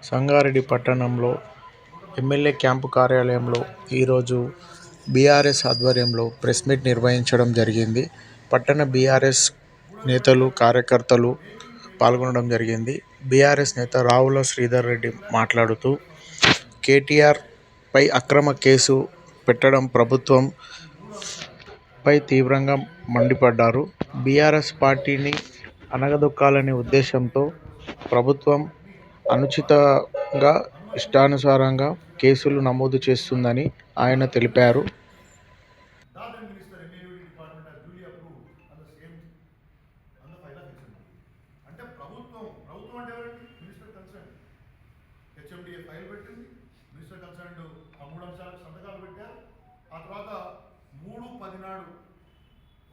సంగారెడ్డి పట్టణంలో MLA camp కార్యాలయంలో ఈరోజు బీఆర్ఎస్ ఆధ్వర్యంలో ప్రెస్ మీట్ నిర్వహించడం జరిగింది. పట్టణ బీఆర్ఎస్ నేతలు, కార్యకర్తలు పాల్గొనడం జరిగింది. బీఆర్ఎస్ నేత రావుల శ్రీధర్ రెడ్డి మాట్లాడుతూ కేటీఆర్ పై అక్రమ కేసు పెట్టడం ప్రభుత్వం పై తీవ్రంగా మండిపడ్డారు. బీఆర్ఎస్ పార్టీని అణగదొక్కాలనే ఉద్దేశంతో ప్రభుత్వం అనుచితంగా ఇష్టానుసారంగా కేసులు నమోదు చేస్తుందని ఆయన తెలిపారు.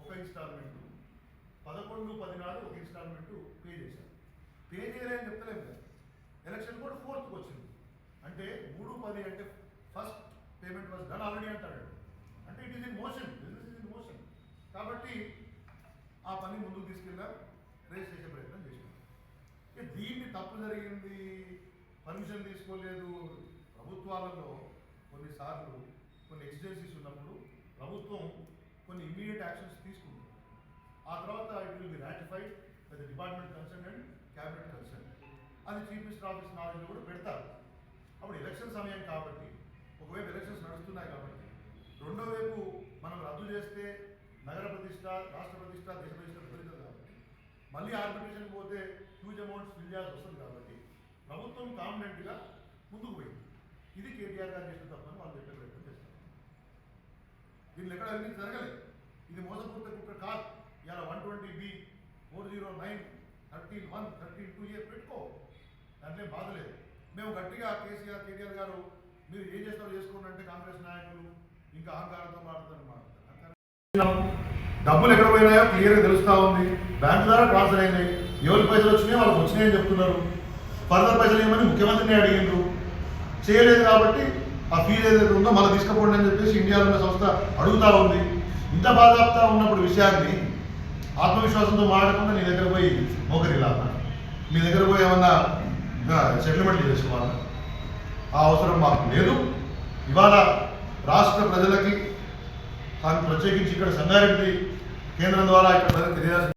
ఒక ఇన్స్టాల్మెంట్ 11/10 నాడు ఒక ఇన్స్టాల్మెంట్ పే చేశారు. పే చేయలేని చెప్తలేదు కదా. ఎలక్షన్ కూడా 4th వచ్చింది అంటే 3/10 అంటే first payment was done already అంటాడు. అంటే it is in motion, business is in motion. కాబట్టి ఆ పని ముందుకు తీసుకెళ్ళాం, రేస్ చేసే ప్రయత్నం చేశాం. దీన్ని తప్పు జరిగింది, పర్మిషన్ తీసుకోలేదు. ప్రభుత్వాలలో కొన్నిసార్లు కొన్ని ఎక్సిజెన్సీస్ ఉన్నప్పుడు ప్రభుత్వం కొన్ని ఇమ్మీడియట్ యాక్షన్స్ తీసుకుంటుంది. ఆ తర్వాత it will be ratified by the department concern and cabinet concern. అది చీఫ్ మినిస్టర్ ఆఫీస్ నాలెడ్జ్లో కూడా పెడతారు. అప్పుడు ఎలక్షన్ సమయం కాబట్టి, ఒకవైపు ఎలక్షన్స్ నడుస్తున్నాయి కాబట్టి, రెండో వైపు మనం రద్దు చేస్తే నగర ప్రతిష్ట, రాష్ట్ర ప్రతిష్ట, దేశ ప్రతిష్ట పెరుగుతుంది కాబట్టి, మళ్ళీ ఆర్బిట్రేషన్ పోతే హ్యూజ్ అమౌంట్స్ ఫిల్ చేయాల్సి వస్తుంది కాబట్టి ప్రభుత్వం కాన్ఫిడెంట్గా ముందుకు పోయింది. ఇది కేటీఆర్ గారు చేసిన తప్పని వాళ్ళు చెప్పే ప్రయత్నం చేస్తారు. దీనిలో ఎక్కడ అన్ని జరగలేదు. ఇది మోసపూరిత కుట్ర కాదు. ఇలా 120B 409 13(1) 13(2)A పెట్టుకో, దాంట్లో బాధ లేదు. మేము గట్టిగా కేటీఆర్ గారు మీరు ఏం చేస్తారో చేసుకోండి అంటే కాంగ్రెస్ నాయకులు ఇంకా అహంకారంతో మాట్లాడతారు. డబ్బులు ఎక్కడ పోయినాయో క్లియర్గా తెలుస్తూ ఉంది. బ్యాంకు ద్వారా ట్రాన్స్ఫర్ అయినాయి. ఎవరి పైసలు వచ్చినాయో వాళ్ళకి వచ్చినాయని చెప్తున్నారు. ఫర్దర్ పైసలు ఏమని ముఖ్యమంత్రిని అడిగిండ్రు, చేయలేదు. కాబట్టి ఆ ఫీజు ఏదైతే ఉందో మళ్ళీ తీసుకుపోండి అని చెప్పేసి ఇండియాలో ఉన్న సంస్థ అడుగుతూ ఉంది. ఇంత బాధాప్తా ఉన్నప్పుడు విషయాన్ని ఆత్మవిశ్వాసంతో మాట్లాడకుండా నీ దగ్గర పోయి మోకరిల్లాలా, మీ దగ్గర పోయి ఏమన్నా సెటిల్మెంట్లు చేసుకోవాలా? ఆ అవసరం మాకు లేదు. ఇవాళ రాష్ట్ర ప్రజలకి ప్రత్యేకించి ఇక్కడ సంగారెడ్డి కేంద్రం ద్వారా ఇక్కడ తెలియాల్సిన